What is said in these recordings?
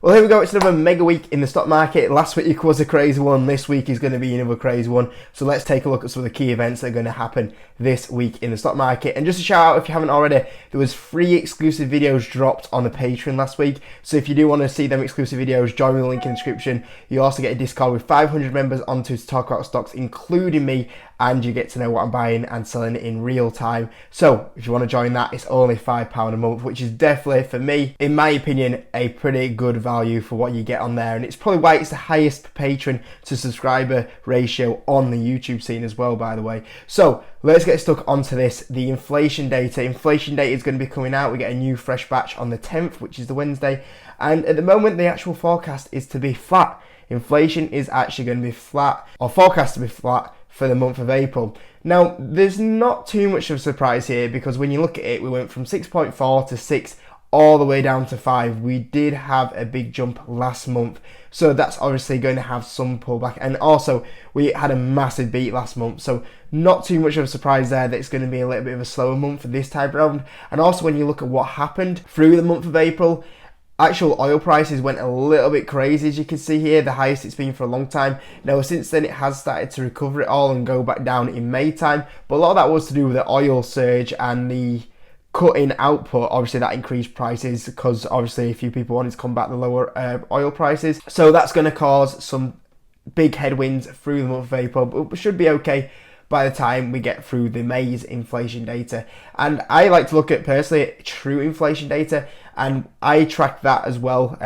Well, here we go. It's another mega week in the stock market. Last week was a crazy one. This week is going to be another crazy one. So let's take a look at some of the key events that are going to happen this week in the stock market. And just a shout out, if you haven't already, there was 3 exclusive videos dropped on the Patreon last week. So if you do want to see them exclusive videos, join me in the link in the description. You also get a Discord with 500 members onto to talk about stocks, including me, and you get to know what I'm buying and selling in real time. So if you want to join that, it's only £5 a month, which is definitely, for me, in my opinion, a pretty good value for what you get on there. And it's probably why it's the highest patron to subscriber ratio on the YouTube scene as well, by the way. So let's get stuck onto this. The inflation data. Inflation data is going to be coming out. We get a new fresh batch on the 10th, which is the Wednesday. And at the moment, the actual forecast is to be flat. Inflation is actually going to be flat, or forecast to be flat, for the month of April. Now, there's not too much of a surprise here, because when you look at it, we went from 6.4 to 6 all the way down to 5. We did have a big jump last month, so that's obviously going to have some pullback. And also, we had a massive beat last month, so not too much of a surprise there that it's going to be a little bit of a slower month for this time around. And also, when you look at what happened through the month of April, actual oil prices went a little bit crazy, as you can see here, the highest it's been for a long time. Now, since then, it has started to recover it all and go back down in May time, but a lot of that was to do with the oil surge and the cut in output. Obviously, that increased prices because obviously a few people wanted to combat the lower oil prices. So that's going to cause some big headwinds through the month of April, but we should be okay by the time we get through the May's inflation data. And I like to look at, personally, true inflation data, and I track that as well,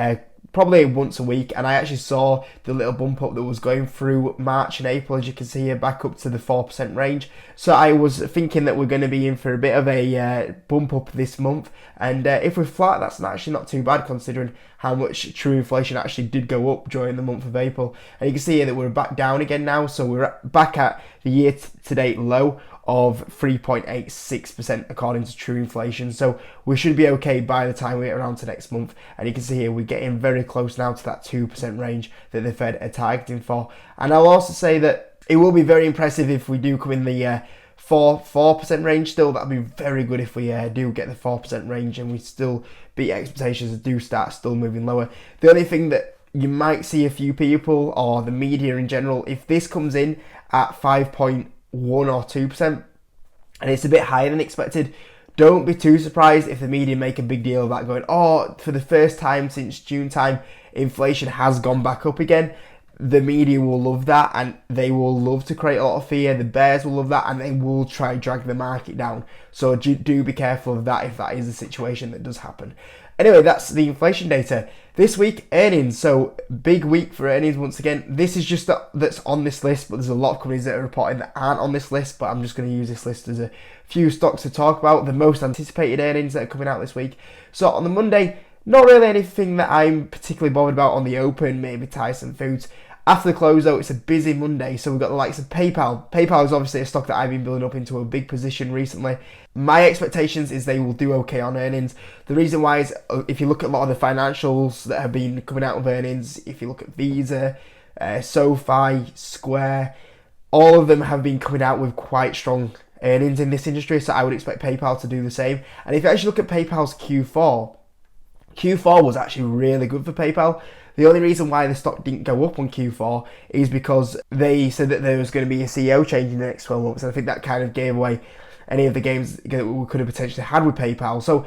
probably once a week. And I actually saw the little bump up that was going through March and April, as you can see here, back up to the 4% range. So I was thinking that we're going to be in for a bit of a bump up this month. And if we're flat, that's actually not too bad, considering how much true inflation actually did go up during the month of April. And you can see here that we're back down again now. So we're back at the year-to-date low of 3.86% according to true inflation. So we should be okay by the time we get around to next month. And you can see here we're getting very close now to that 2% range that the Fed are targeting for. And I'll also say that it will be very impressive if we do come in the 4% range still. That'd be very good if we do get the 4% range and we still beat expectations and do start still moving lower. The only thing that you might see a few people, or the media in general, if this comes in at 5.1 or 2%, and it's a bit higher than expected, don't be too surprised if the media make a big deal of that, going, oh, for the first time since June time, inflation has gone back up again. The media will love that, and they will love to create a lot of fear. The bears will love that, and they will try and drag the market down. So do be careful of that if that is the situation that does happen. Anyway, that's the inflation data. This week, earnings. So big week for earnings once again. This is just that's on this list, but there's a lot of companies that are reporting that aren't on this list, but I'm just going to use this list as a few stocks to talk about, the most anticipated earnings that are coming out this week. So on the Monday, not really anything that I'm particularly bothered about on the open, maybe Tyson Foods. After the close, though, it's a busy Monday, so we've got the likes of PayPal. PayPal is obviously a stock that I've been building up into a big position recently. My expectations is they will do okay on earnings. The reason why is, if you look at a lot of the financials that have been coming out of earnings, if you look at Visa, SoFi, Square, all of them have been coming out with quite strong earnings in this industry, so I would expect PayPal to do the same. And if you actually look at PayPal's Q4 was actually really good for PayPal. The only reason why the stock didn't go up on Q4 is because they said that there was going to be a CEO change in the next 12 months. And I think that kind of gave away any of the gains that we could have potentially had with PayPal. So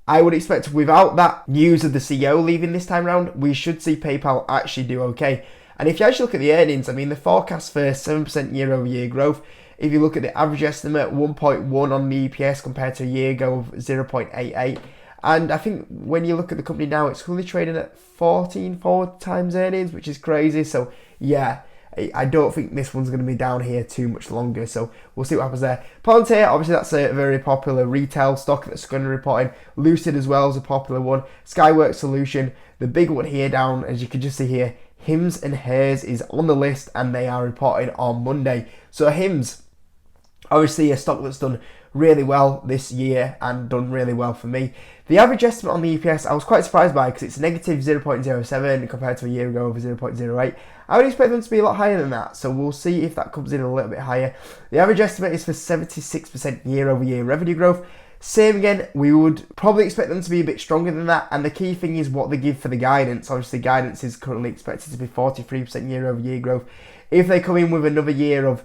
I would expect, without that news of the CEO leaving this time around, we should see PayPal actually do okay. And if you actually look at the earnings, I mean, the forecast for 7% year-over-year growth, if you look at the average estimate, 1.1 on the EPS compared to a year ago of 0.88. And I think when you look at the company now, it's currently trading at 14 times earnings, which is crazy. So yeah, I don't think this one's going to be down here too much longer. So we'll see what happens there. Palantir, obviously that's a very popular retail stock that's going to report in. Lucid as well is a popular one. Skyworks Solution, the big one here down, as you can just see here, Hims and Hers is on the list, and they are reporting on Monday. So Hims, obviously a stock that's done really well this year and done really well for me. The average estimate on the EPS I was quite surprised by, because it's negative 0.07 compared to a year ago of 0.08. I would expect them to be a lot higher than that, so we'll see if that comes in a little bit higher. The average estimate is for 76% year over year revenue growth, Same again, we would probably expect them to be a bit stronger than that, and the key thing is what they give for the guidance. Obviously, guidance is currently expected to be 43% year-over-year growth. If they come in with another year of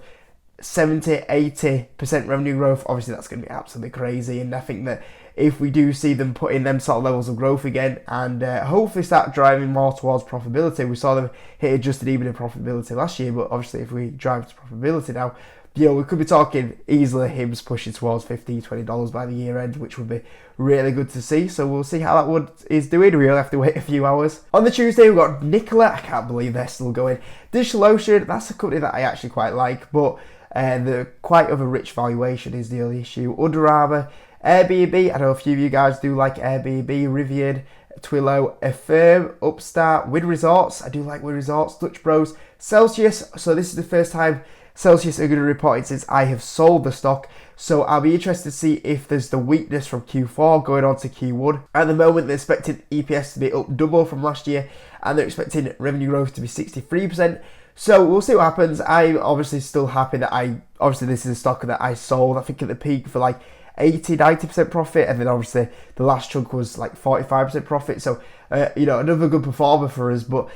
70-80% revenue growth, obviously that's going to be absolutely crazy, and I think that if we do see them put in them sort of levels of growth again and hopefully start driving more towards profitability. We saw them hit adjusted EBITDA profitability last year, but obviously if we drive to profitability now, we could be talking easily Hibs pushing towards $15-20 by the year end, which would be really good to see. So we'll see how that is doing. We'll have to wait a few hours. On the Tuesday, we've got Nikola. I can't believe they're still going. DigitalOcean, that's a company that I actually quite like, but the quite of a rich valuation is the only issue. Under Armour, Airbnb, I know a few of you guys do like Airbnb, Rivian, Twilio, Affirm, Upstart, Win Resorts, I do like Win Resorts, Dutch Bros, Celsius, so this is the first time Celsius are going to report it since I have sold the stock, so I'll be interested to see if there's the weakness from Q4 going on to Q1. At the moment, they're expecting EPS to be up double from last year, and they're expecting revenue growth to be 63%. So we'll see what happens. I'm obviously still happy that obviously this is a stock that I sold, I think at the peak for like 80-90% profit, and then obviously the last chunk was like 45% profit. So another good performer for us. But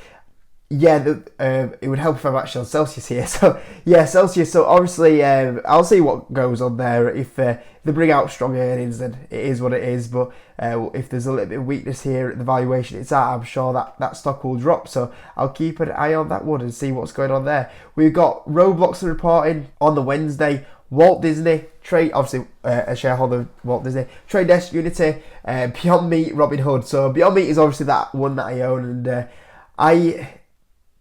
yeah, it would help if I'm actually on Celsius here. So yeah, Celsius. So obviously I'll see what goes on there. If they bring out strong earnings, then it is what it is. But if there's a little bit of weakness here at the valuation it's at, I'm sure that stock will drop. So I'll keep an eye on that one and see what's going on there. We've got Roblox reporting on the Wednesday. Walt Disney, Trade, obviously a shareholder of Walt Disney, Trade Desk, Unity, Beyond Meat, Robinhood. So Beyond Meat is obviously that one that I own, and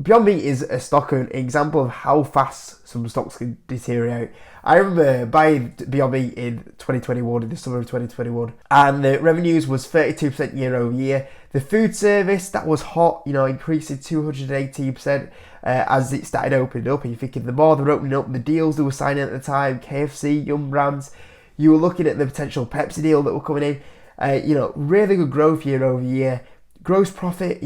Beyond Meat is a stock, an example of how fast some stocks can deteriorate. I remember buying Beyond Meat in 2021, in the summer of 2021, and the revenues was 32% year over year. The food service, that was hot, increasing 218% as it started opening up. And you're thinking the more they're opening up, the deals they were signing at the time, KFC, Yum Brands, you were looking at the potential Pepsi deal that were coming in. Really good growth year over year. Gross profit,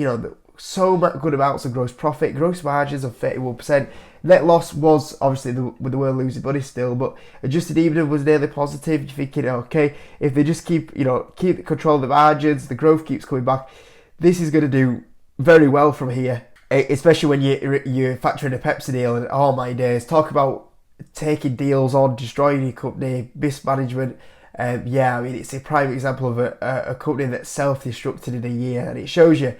so much good amounts of gross profit, gross margins of 31%. Net loss was obviously with the world losing money still, but adjusted EBITDA was nearly positive. You're thinking, okay, if they just keep control of the margins, the growth keeps coming back, this is going to do very well from here. Especially when you factor in a Pepsi deal, and oh my days, talk about taking deals on, destroying your company, mismanagement. It's a prime example of a company that self-destructed in a year, and it shows you.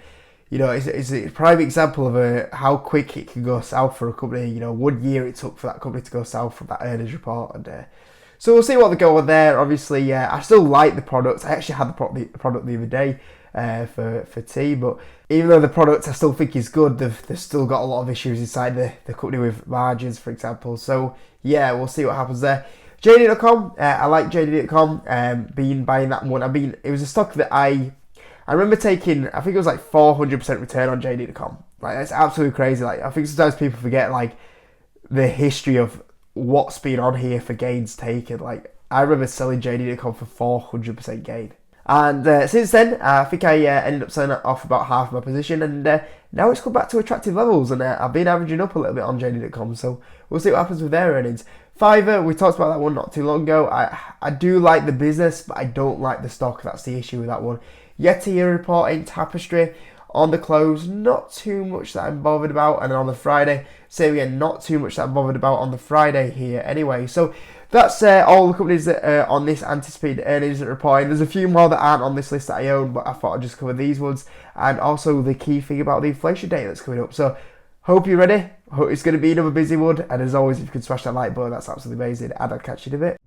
It's a prime example of how quick it can go south for a company. 1 year it took for that company to go south from that earnings report. And so we'll see what they go on there. Obviously, I still like the product. I actually had the product the other day for tea. But even though the product I still think is good, they've still got a lot of issues inside the company with margins, for example. So yeah, we'll see what happens there. JD.com, I like JD.com, buying that one. It was a stock that I remember taking, I think it was like 400% return on JD.com. Like, that's absolutely crazy. Like, I think sometimes people forget, like, the history of what's been on here for gains taken. Like, I remember selling JD.com for 400% gain. And since then, I think I ended up selling off about half my position, and now it's come back to attractive levels, and I've been averaging up a little bit on JD.com, so we'll see what happens with their earnings. Fiverr, we talked about that one not too long ago. I do like the business, but I don't like the stock. That's the issue with that one. Yeti reporting, Tapestry on the close, not too much that I'm bothered about, and on the Friday, same again, not too much that I'm bothered about on the Friday here anyway. So that's all the companies that are on this anticipated earnings reporting. There's a few more that aren't on this list that I own, but I thought I'd just cover these ones, and also the key thing about the inflation data that's coming up. So hope you're ready. Hope it's going to be another busy one, and as always, if you could smash that like button, that's absolutely amazing, and I'll catch you in a bit.